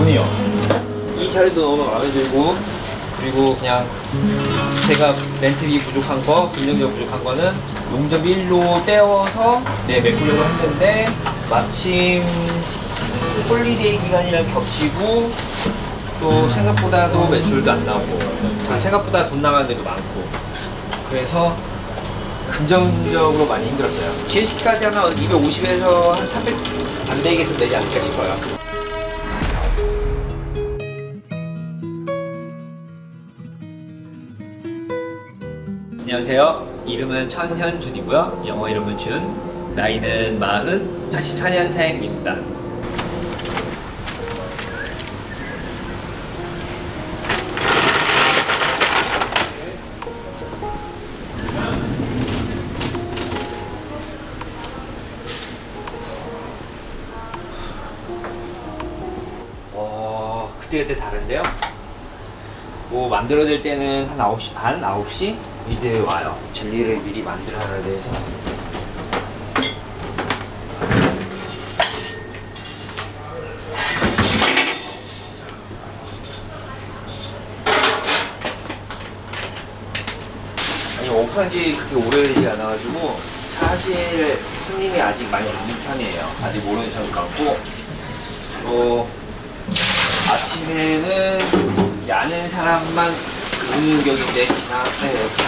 돈이요. 이 자리도 너무 마음에 들고, 그리고 그냥 제가 렌트비 부족한 거, 금전적 부족한 거는 용접 일로 떼어서 메꾸려고 했는데 마침 홀리데이 기간이랑 겹치고 또 생각보다도 매출도 안 나오고 생각보다 돈 나가는 데도 많고 그래서 금전적으로 많이 힘들었어요. GST까지 하면 250에서 한 300 안 되겠어 되지 않을까 싶어요. 안녕하세요. 이름은 천현준이고요. 영어 이름은 준. 나이는 84년생입니다. 그때 다른데요? 뭐 만들어낼 때는 한 9시 반? 9시? 이제 와요. 젤리를 미리 만들어야 돼서. 아니 오픈한 지 그렇게 오래되지 않아가지고 사실 손님이 아직 많이 없는 편이에요. 아직 모르는 사람 많고 아침에는 야는 사람만 있는 격인데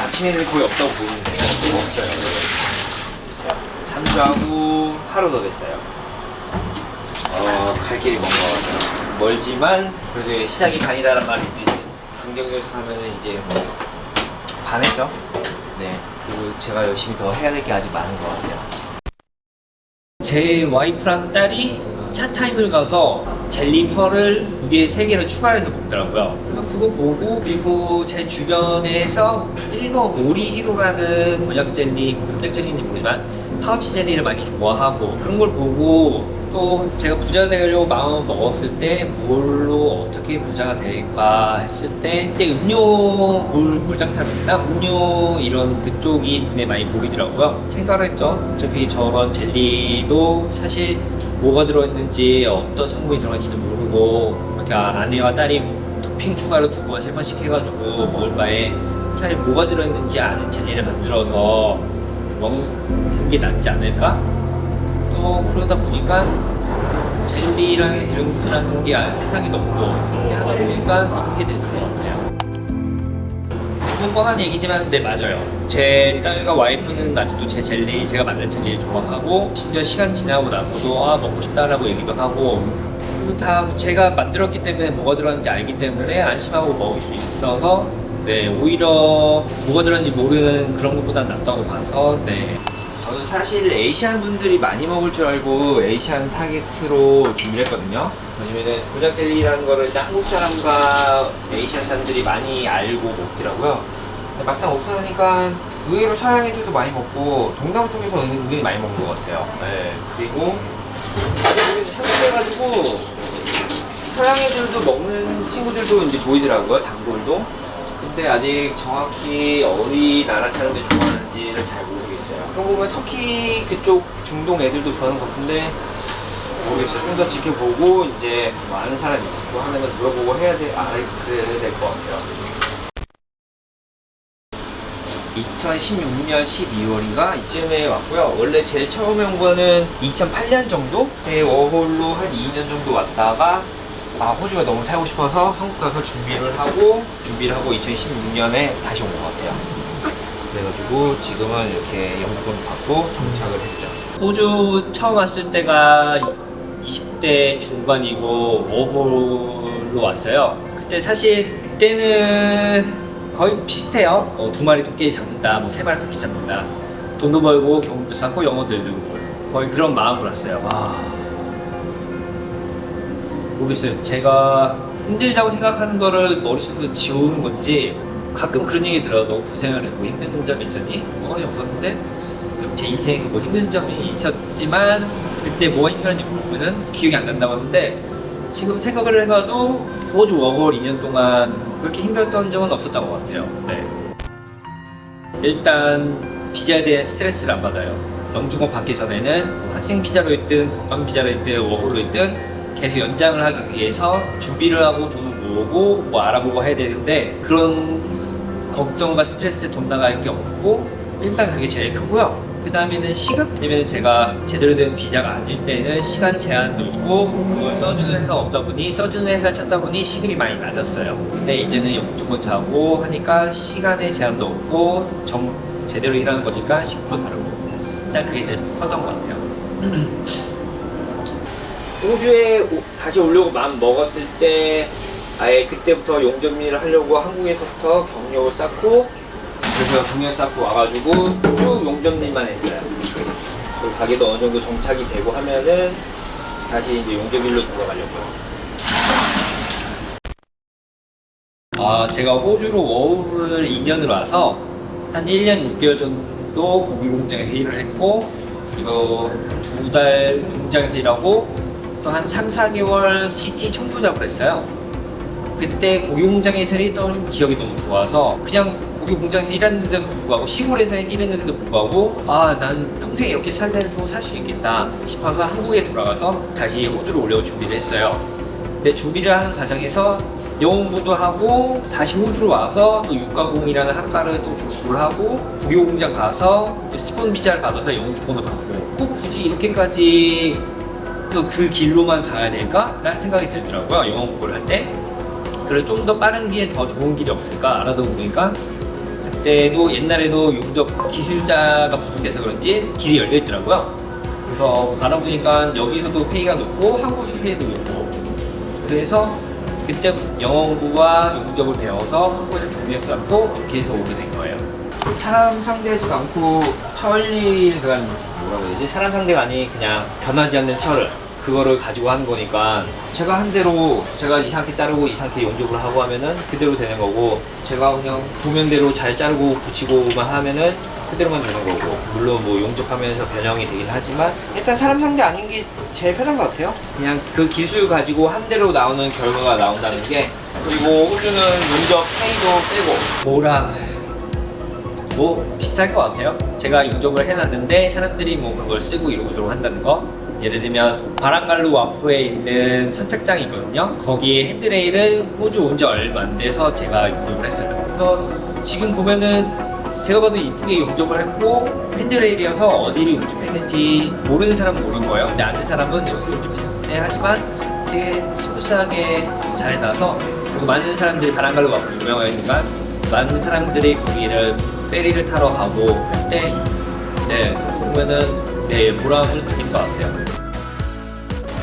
아침에는 거의 없다고 보는데 없어요. 3주하고 하루 더 됐어요. 갈 길이 먼 것 같아요. 멀지만 그래도 시작이 반이다라는 말이 있듯이 긍정적으로 하면은 이제 뭐 반했죠. 네. 그리고 제가 열심히 더 해야 될 게 아직 많은 것 같아요. 제 와이프랑 딸이 차 타임을 가서 젤리펄을 2개, 3개를 추가해서 먹더라고요. 그래서 그거 보고, 그리고 제 주변에서 일본 오리히로라는 곤약 젤리, 곤약 젤리인지 모르지만 파우치 젤리를 많이 좋아하고 그런 걸 보고 또 제가 부자 되려고 마음을 먹었을 때 뭘로 어떻게 부자가 될까 했을 때 그때 음료 물장사입니다. 음료 이런 그쪽이 눈에 많이 보이더라고요. 생각을 했죠. 어차피 저런 젤리도 사실 뭐가 들어있는지 어떤 성분이 들어있는지도 모르고 이렇게 아내와 딸이 토핑 추가로 2번, 3번씩 해가지고 먹을 바에 차라리 뭐가 들어있는지 아는 젤리를 만들어서 먹는 게 낫지 않을까? 또 그러다 보니까 젤리랑 드링크스라는 게 세상에 너무 그렇게 하다 보니까 그렇게 되는 것 같아요. 조금 뻔한 얘기지만 네 맞아요. 제 딸과 와이프는 아직도 제 젤리, 제가 만든 젤리를 좋아하고 심지어 시간 지나고 나서도 먹고 싶다라고 얘기도 하고 다 제가 만들었기 때문에 뭐가 들어있는지 알기 때문에 안심하고 먹을 수 있어서 네 오히려 뭐가 들어있는지 모르는 그런 것보다 낫다고 봐서 네 저는 사실 에이시안 분들이 많이 먹을 줄 알고 에이시안 타겟으로 준비를 했거든요. 왜냐면은 곤약 젤리라는 거를 일단 한국 사람과 에이시안 사람들이 많이 알고 먹더라고요. 근데 막상 오픈하니까 의외로 서양 애들도 많이 먹고 동남 쪽에서 은근히 많이 먹는 것 같아요. 네. 그리고 여기 상상해가지고 서양 애들도 먹는 친구들도 이제 보이더라고요. 단골도. 근데 아직 정확히 어디 나라 사람들이 좋아하는지를 잘 모르겠어요. 그런 거 보면 터키 그쪽 중동 애들도 좋아하는 것 같은데 모르겠어요. 좀 더 지켜보고 이제 뭐 아는 사람 있고 하면은 물어보고 해야 돼. 그래야 될 것 같아요. 2016년 12월인가 이쯤에 왔고요. 원래 제일 처음에 온 거는 2008년 정도에 워홀로 한 2년 정도 왔다가 호주가 너무 살고 싶어서 한국 가서 준비를 하고 2016년에 다시 온 것 같아요. 그래가지고 지금은 이렇게 영주권 받고 정착을 했죠. 호주 처음 왔을 때가 20대 중반이고 워홀로 왔어요. 그때 사실 그때는 거의 비슷해요. 2마리 토끼 잡는다, 3마리 토끼 잡는다. 돈도 벌고 경험도 쌓고 영어도 늘고 거의 그런 마음으로 왔어요. 모르겠어요. 제가 힘들다고 생각하는 거를 머릿속에서 지우는 건지 가끔 그런 얘기 들어요. 너 군생활에서 뭐 힘든 점이 있었니? 없었는데 제 인생에서 뭐 힘든 점이 있었지만 그때 뭐가 힘들었는지 모르면 기억이 안 난다고 하는데 지금 생각을 해봐도 호주 워홀 2년 동안 그렇게 힘들었던 적은 없었던 것 같아요. 네. 일단 비자에 대한 스트레스를 안 받아요. 영주권 받기 전에는 학생 비자로 있든 관광 비자로 있든 워홀로 있든 계속 연장을 하기 위해서 준비를 하고 돈을 모으고 뭐 알아보고 해야 되는데 그런 걱정과 스트레스에 돈 나갈 게 없고 일단 그게 제일 크고요. 그 다음에는 시급? 왜냐면 제가 제대로 된 비자가 아닐 때는 시간 제한도 있고 그걸 써주는 회사가 없다 보니 써주는 회사를 찾다 보니 시급이 많이 낮았어요. 근데 이제는 영주권 차고 하니까 시간에 제한도 없고 제대로 일하는 거니까 시급도 다르고 일단 그게 제일 컸던 것 같아요. 호주에 다시 오려고 마음 먹었을 때 아예 그때부터 용접일을 하려고 한국에서부터 경력을 쌓고 그래서 경력 쌓고 와가지고 쭉 용접일만 했어요. 그 가게도 어느 정도 정착이 되고 하면은 다시 이제 용접일로 돌아가려고요. 제가 호주로 워홀을 2년을 와서 한 1년 6개월 정도 고기 공장에서 일을 했고 이거 2달 공장에서 일하고 또 한 3, 4개월 시티 청소 작업을 했어요. 그때 고기 공장에서 일했던 기억이 너무 좋아서 그냥 고기 공장에서 일했는데도 불구하고 시골에서 일했는데도 불구하고 난 평생 이렇게 살래도 살 수 있겠다 싶어서 한국에 돌아가서 다시 호주로 오려고 준비를 했어요. 근데 준비를 하는 과정에서 영어 공부도 하고 다시 호주로 와서 또 육가공이라는 학과를 또 졸업을 하고 고기 공장 가서 스폰 비자를 받아서 영주권을 받고 꼭 굳이 이렇게까지 또 그 길로만 가야 될까? 라는 생각이 들더라고요. 영어 공부를 할 때. 그래서 좀 더 빠른 길에 더 좋은 길이 없을까 알아다 보니까 그때도 옛날에도 용접 기술자가 부족해서 그런지 길이 열려 있더라고요. 그래서 알아보니까 여기서도 페이가 높고 한국에서 페이도 높고 그래서 그때 영어 공부와 용접을 배워서 한국에서 경력 쌓고 이렇게 해서 오게 된 거예요. 사람 상대하지도 않고 철이 그간 뭐라고 해야 되지? 사람 상대가 아닌 그냥 변하지 않는 철을 그거를 가지고 하는 거니까 제가 한 대로 제가 이 상태 자르고 이 상태 용접을 하고 하면은 그대로 되는 거고 제가 그냥 도면대로 잘 자르고 붙이고만 하면은 그대로만 되는 거고 물론 뭐 용접하면서 변형이 되긴 하지만 일단 사람 상대 아닌 게 제일 편한 것 같아요. 그냥 그 기술 가지고 한 대로 나오는 결과가 나온다는 게 그리고 호주는 용접 페이도 세고 뭐 비슷할 것 같아요. 제가 용접을 해놨는데 사람들이 뭐 그걸 쓰고 이러고 저러고 한다는 거 예를 들면 바랑갈루 와프에 있는 선착장이 있거든요. 거기에 핸드레일을 호주 온 지 얼마 안 돼서 제가 용접을 했어요. 그래서 지금 보면은 제가 봐도 이쁘게 용접을 했고 핸드레일이어서 어디를 용접했는지 모르는 사람은 모르는 거예요. 근데 아는 사람은 여기 용접했네 하지만 되게 스무스하게 잘 나서 그리고 많은 사람들이 바랑갈루 와프 유명하니까 많은 사람들이 거기를 페리를 타러 가고 할 때 보면은 보람을 느낄 것 같아요.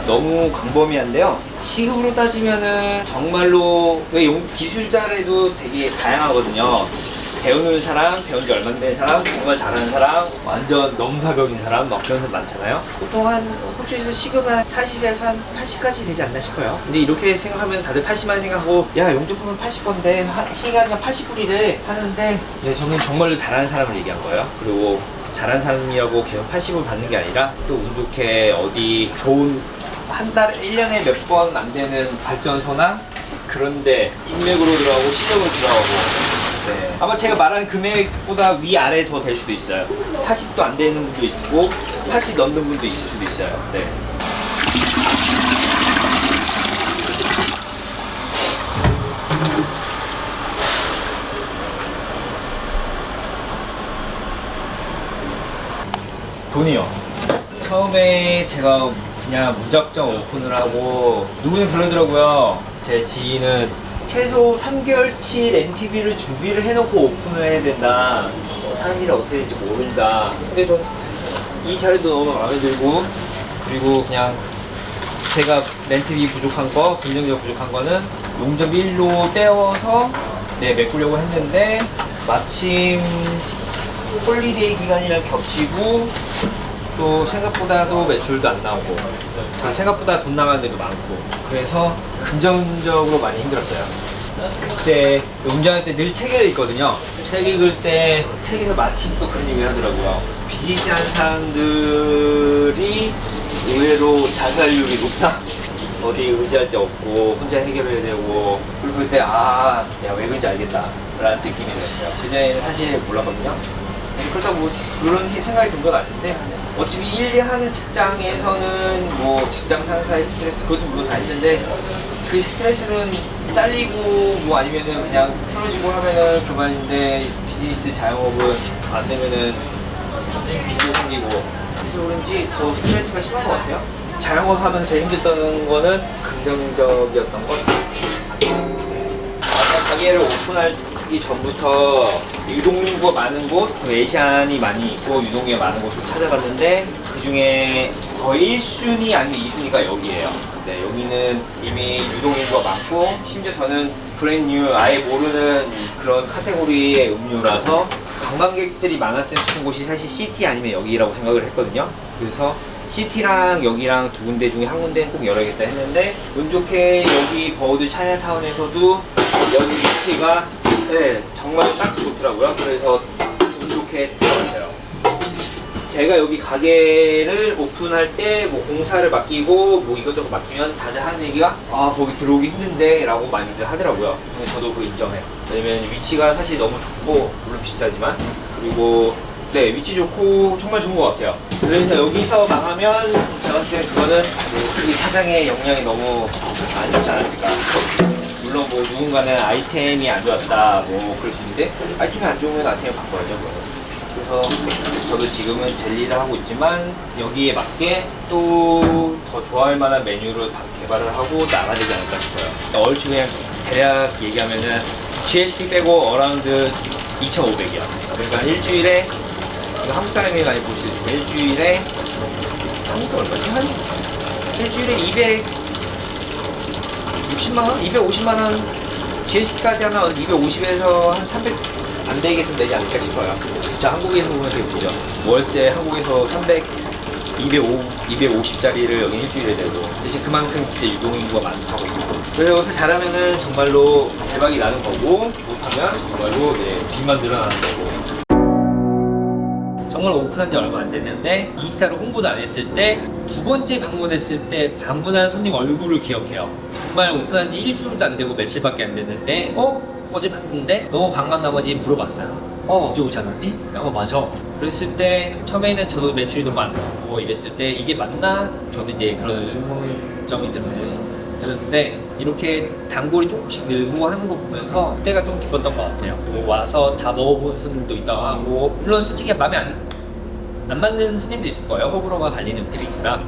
너무 광범위한데요. 시급으로 따지면은 정말로 기술자라도 되게 다양하거든요. 배우는 사람, 배운 지 얼마 안 된 사람, 정말 잘하는 사람, 완전 넘사벽인 사람 막 그런 사람 많잖아요. 보통 한 호주에서 시급은 한 40에서 한 80까지 되지 않나 싶어요. 근데 이렇게 생각하면 다들 80만 생각하고 야 용접하면 80건데 시간이 한 80불이래 하는데 저는 정말로 잘하는 사람을 얘기한 거예요. 그리고 잘하는 사람이라고 계속 80을 받는 게 아니라 또 운 좋게 어디 좋은 한 달에 1년에 몇 번 안 되는 발전소나 그런데 인맥으로 들어가고 실력으로 들어가고 아마 제가 말하는 금액보다 위아래 더 될 수도 있어요. 40도 안 되는 분도 있고 80 넘는 분도 있을 수도 있어요. 돈이요. 처음에 제가 그냥 무작정 오픈을 하고 누구는 그러더라고요. 제 지인은 최소 3개월치 NTV를 준비를 해놓고 오픈을 해야 된다. 사람들이 어떻게 될지 모른다. 근데 좀 이 자리도 너무 마음에 들고 그리고 그냥 제가 렌트비 부족한 거, 금전적 부족한 거는 용접 일로 떼어서 메꾸려고 했는데 마침 홀리데이 기간이랑 겹치고 또 생각보다도 매출도 안 나오고 생각보다 돈 나가는 데도 많고 그래서 금전적으로 많이 힘들었어요. 그때 운전할 때 늘 책 읽거든요. 책 읽을 때 책에서 마침 또 그런 얘기를 하더라고요. 비즈니스 하는 사람들이 의외로 자살률이 높다. 어디 의지할 데 없고 혼자 해결해야 되고 그럴 때 내가 왜 그런지 알겠다 라는 느낌이 들었어요. 그전에는 사실 몰랐거든요. 그렇다고 뭐 그런 생각이 든 건 아닌데 어차피 일일 하는 직장에서는 뭐 직장 상사의 스트레스 그것도 물론 다 있는데 그 스트레스는 잘리고 뭐 아니면은 그냥 틀어지고 하면은 그만인데 비즈니스 자영업은 안 되면은 빚도 생기고 그래서 그런지 더 스트레스가 심한 것 같아요. 자영업 하면서 제일 힘들던 거는 긍정적이었던 것 같아요. 가게를 오픈하기 전부터 유동인구가 많은 곳, 외시안이 많이 있고 유동인구가 많은 곳을 찾아봤는데 그 중에 거의 1순위 아니면 2순위가 여기예요. 네, 여기는 이미 유동인구가 많고 심지어 저는 브랜뉴 아예 모르는 그런 카테고리의 음료라서 관광객들이 많았으면 싶은 곳이 사실 시티 아니면 여기라고 생각을 했거든요. 그래서 시티랑 여기랑 두 군데 중에 한 군데는 꼭 열어야겠다 했는데 운 좋게 여기 버드 차이나타운에서도 여기 위치가 네, 정말 딱 좋더라고요. 그래서 운 좋게 들어갔어요. 제가 여기 가게를 오픈할 때 뭐 공사를 맡기고 뭐 이것저것 맡기면 다들 하는 얘기가 아 거기 들어오기 힘든데 라고 많이들 하더라고요. 근데 저도 그거 인정해요. 왜냐면 위치가 사실 너무 좋고 물론 비싸지만 그리고 네 위치 좋고 정말 좋은 것 같아요. 그래서 여기서 망하면 제가 봤을 때는 그거는 이 사장의 역량이 너무 안 좋지 않았을까. 물론 뭐 누군가는 아이템이 안 좋았다 뭐 그럴 수 있는데 아이템이 안 좋으면 아이템을 바꿔야죠. 그래서 저도 지금은 젤리를 하고 있지만 여기에 맞게 또 더 좋아할 만한 메뉴를 개발을 하고 나가야 되지 않을까 싶어요. 얼추 그냥 대략 얘기하면은 GST 빼고 어라운드 2,500이야. 그러니까 일주일에 이거 한국 사람이 많이 볼 수 있는데 일주일에 한국도 얼마지? 한 일주일에 260만원? 250만원 GST까지 하면 250에서 한 300 안 되게 좀 되지 않을까 싶어요. 자, 한국에서 보면 되게 보죠. 월세 한국에서 250짜리를 여기 일주일에 내고 대신 그만큼 진짜 유동인구가 많다고. 그래서 여기서 잘하면은 정말로 대박이 나는 거고 못하면 정말로 빚만 늘어나는 거고. 정말 오픈한 지 얼마 안 됐는데 인스타로 홍보도 안 했을 때 두 번째 방문했을 때 방문한 손님 얼굴을 기억해요. 정말 오픈한 지 일주일도 안 되고 며칠밖에 안 됐는데 어제 봤는데 너무 반가운 나머지 물어봤어요. 어제 오지 않았니? 맞아. 그랬을 때 처음에는 저도 매출이 너무 안 나오고 이랬을 때 이게 맞나? 저는 이제 그런 의문점이 들었는데 이렇게 단골이 조금씩 늘고 하는 거 보면서 그때가 좀 기뻤던 것 같아요. 그리고 와서 다 먹어본 손님도 있다고 하고 물론 솔직히 마음에 안 맞는 손님도 있을 거예요. 호불호가 갈리는 드링크랑.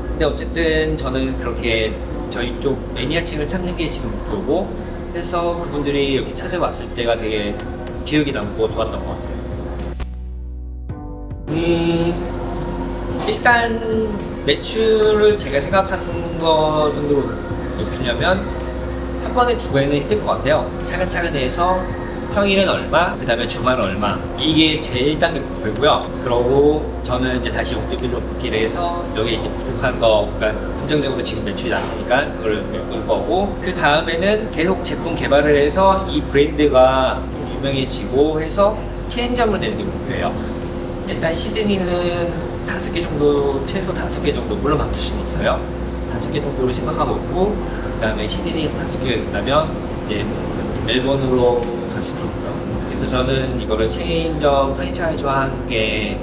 근데 어쨌든 저는 그렇게 저희 쪽 매니아층을 찾는 게 지금 목표고 그래서 그분들이 여기 찾아왔을 때가 되게 기억이 남고 좋았던 것 같아요. 일단 매출을 제가 생각하는 거 정도로 높이려면 한 번에 두 배는 힘들 것 같아요. 차근차근 해서 평일은 얼마, 그 다음에 주말은 얼마 이게 제일 단계 목표고요. 그러고 저는 이제 다시 용접비로 복귀를 해서 여기 이제 부족한 거, 그러니까 긍정적으로 지금 매출이 나니까 그걸 메꿀 거고 그 다음에는 계속 제품 개발을 해서 이 브랜드가 좀 유명해지고 해서 체인점을 내는 게 목표예요. 일단 시드니는 5개 정도, 최소 5개 정도 물론 바뀔 수는 있어요. 5개 정도를 생각하고 있고 그 다음에 시드니에서 5개가 된다면 이제 멜번으로 갈 수도 있고요. 그래서 저는 이거를 체인점 프랜차이즈와 함께 해요.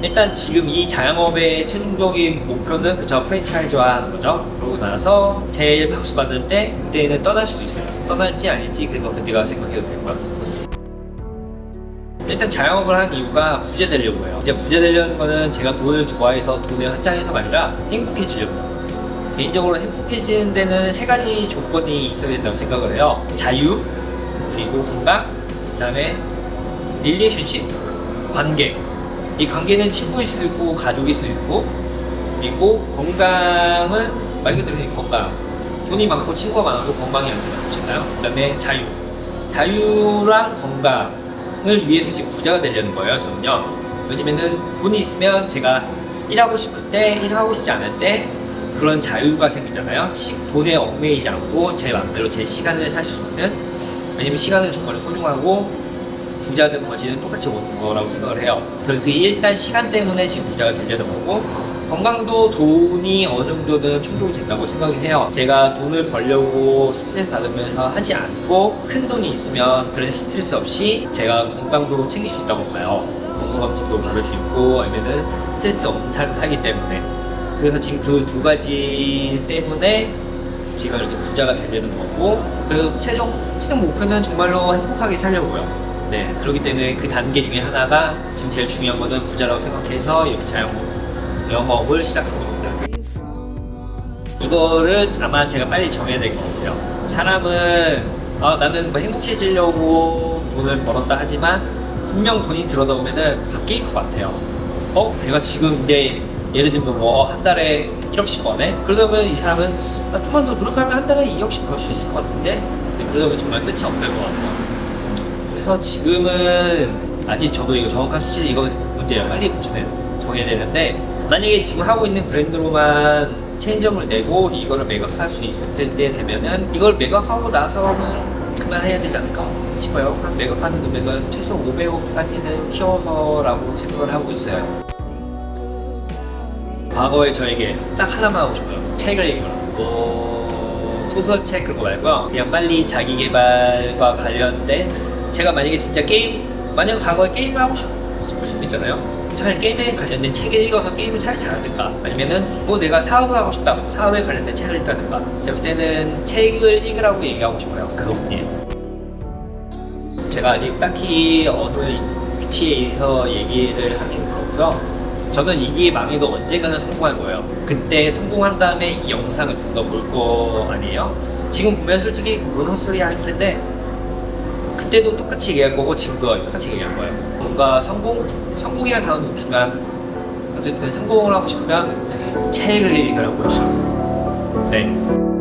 일단 지금 이 자영업의 최종적인 목표는 그저 프랜차이즈화 하는 거죠. 그러고 나서 제일 박수 받을 때 그때는 떠날 수도 있어요. 떠날지 아닐지 그거 그때가 생각해도 되고요. 일단 자영업을 한 이유가 부자 되려고 해요. 이제 부자 되려는 거는 제가 돈을 좋아해서 돈을 한장해서가 아니라 행복해지려고. 개인적으로 행복해지는 데는 3가지 조건이 있어야 된다고 생각을 해요. 자유, 그리고 건강, 그 다음에 릴레이션십, 관계. 이 관계는 친구일 수도 있고 가족일 수도 있고 그리고 건강은 말 그대로 건강. 돈이 많고 친구가 많아도 건강이 안 좋잖아요. 그 다음에 자유. 자유랑 건강을 위해서 지금 부자가 되려는 거예요, 저는요. 왜냐면은 돈이 있으면 제가 일하고 싶을 때, 일하고 싶지 않을 때 그런 자유가 생기잖아요. 돈에 얽매이지 않고 제 마음대로 제 시간을 살 수 있는. 왜냐면 시간은 정말 소중하고 부자든 거지는 똑같이 오는 거라고 생각을 해요. 그래서 그 일단 시간 때문에 지금 부자가 되려는 거고 건강도 돈이 어느 정도는 충족이 된다고 생각해요. 제가 돈을 벌려고 스트레스 받으면서 하지 않고 큰 돈이 있으면 그런 스트레스 없이 제가 건강도 챙길 수 있다고 봐요. 건강검진도 받을 수 있고 아니면은 스트레스 없는 삶을 살기 때문에 그래서 지금 그 두 가지 때문에 지금 이렇게 부자가 되려는 거고 그리고 최종 목표는 정말로 행복하게 살려고요. 네, 그렇기 때문에 그 단계 중에 하나가 지금 제일 중요한 거는 부자라고 생각해서 이렇게 영업을 시작한 겁니다. 이거를 아마 제가 빨리 정해야 될 것 같아요. 사람은 나는 뭐 행복해지려고 돈을 벌었다 하지만 분명 돈이 들어오면은 바뀔 것 같아요. 내가 지금 이제 예를 들면 뭐 한 달에 1억씩 버네? 그러면 이 사람은 좀만 더 노력하면 한 달에 2억씩 벌 수 있을 것 같은데 그러면 정말 끝이 없을 것 같아요. 그래서 지금은 아직 저도 이거 정확한 수치 이거 문제예요. 빨리 문제는 정해야 되는데 만약에 지금 하고 있는 브랜드로만 체인점을 내고 이거를 매각할 수 있을 때 되면은 이걸 매각하고 나서는 그만해야 되지 않을까 싶어요. 한 매각하는 금액은 최소 500억까지는 키워서라고 생각을 하고 있어요. 과거에 저에게 딱 하나만 하고 싶어요. 책을 읽어라. 소설책 그거 말고요. 그냥 빨리 자기 개발과 관련된 제가 만약에 진짜 만약 과거에 게임을 하고 싶을 수도 있잖아요. 차라리 게임에 관련된 책을 읽어서 게임을 차라리 잘하든가 아니면은 뭐 내가 사업을 하고 싶다 사업에 관련된 책을 읽다든가 제가 볼 때는 책을 읽으라고 얘기하고 싶어요. 그것뿐이에요. 제가 아직 딱히 어느 위치에서 얘기를 하긴 그렇고요. 저는 이게 망해도 언젠가는 성공할 거예요. 그때 성공한 다음에 이 영상을 누가 볼 거 아니에요? 지금 보면 솔직히 뭔 헛소리 할 텐데 그때도 똑같이 얘기할 거고 지금도 똑같이 얘기할 거예요. 뭔가 성공이라는 단어는 웃기지만 어쨌든 성공을 하고 싶으면 책을 읽으라고요. 네.